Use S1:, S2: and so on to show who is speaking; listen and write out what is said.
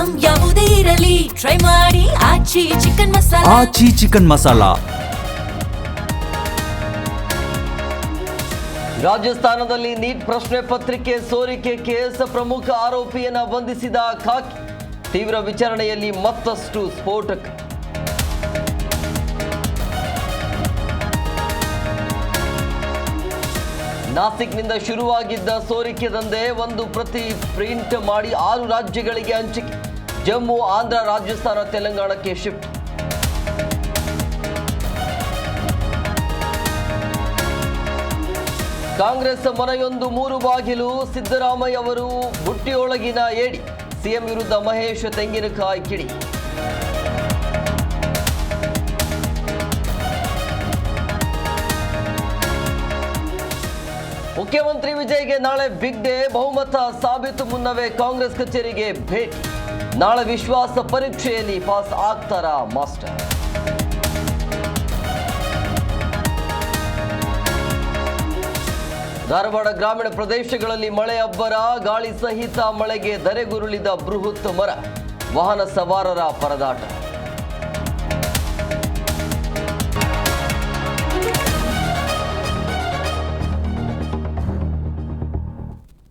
S1: Item ಯಾವುದೇ ಇರಲಿ try ಮಾಡಿ ಆಚಿ ಚಿಕನ್ ಮಸಾಲಾ.
S2: ಆಚಿ ಚಿಕನ್ ಮಸಾಲಾ.
S3: ರಾಜಸ್ಥಾನದಲ್ಲಿ ನೀಟ್ ಪ್ರಶ್ನೆ ಪತ್ರಿಕೆ ಸೋರಿಕೆ ಕೇಸ್ ಪ್ರಮುಖ ಆರೋಪಿಯನ್ನ ಬಂಧಿಸಿದ ಖಾಕಿ. ತೀವ್ರ ವಿಚಾರಣೆಯಲ್ಲಿ ಮತ್ತಷ್ಟು ಸ್ಫೋಟಕ. ನಾಸಿಕ್ನಿಂದ ಶುರುವಾಗಿದ್ದ ಸೋರಿಕೆ ದಂಧೆ ಒಂದು ಪ್ರತಿ ಪ್ರಿಂಟ್ ಮಾಡಿ 6 ರಾಜ್ಯಗಳಿಗೆ ಹಂಚಿಕೆ. ಜಮ್ಮು, ಆಂಧ್ರ, ರಾಜಸ್ಥಾನ, ತೆಲಂಗಾಣಕ್ಕೆ ಶಿಫ್ಟ್. ಕಾಂಗ್ರೆಸ್ ಮನೆಯೊಂದು 3 ಬಾಗಿಲು. ಸಿದ್ದರಾಮಯ್ಯ ಅವರು ಬುಟ್ಟಿಯೊಳಗಿನ ಏಡಿ. ಸಿಎಂ ವಿರುದ್ಧ ಮಹೇಶ್ ತೆಂಗಿನಕಾಯಿ ಕಿಡಿ. ಮುಖ್ಯಮಂತ್ರಿ ವಿಜಯ್ಗೆ ನಾಳೆ ಬಿಗ್ ಡೇ. ಬಹುಮತ ಸಾಬೀತು ಮುನ್ನವೇ ಕಾಂಗ್ರೆಸ್ ಕಚೇರಿಗೆ ಭೇಟಿ. ನಾಳೆ ವಿಶ್ವಾಸ ಪರೀಕ್ಷೆಯಲ್ಲಿ ಪಾಸ್ ಆಗ್ತಾರಾ ಮಾಸ್ಟರ್? ಧಾರವಾಡ ಗ್ರಾಮೀಣ ಪ್ರದೇಶಗಳಲ್ಲಿ ಮಳೆ ಅಬ್ಬರ. ಗಾಳಿ ಸಹಿತ ಮಳೆಗೆ ಧರೆಗುರುಳಿದ ಬೃಹತ್ ಮರ. ವಾಹನ ಸವಾರರ ಪರದಾಟ.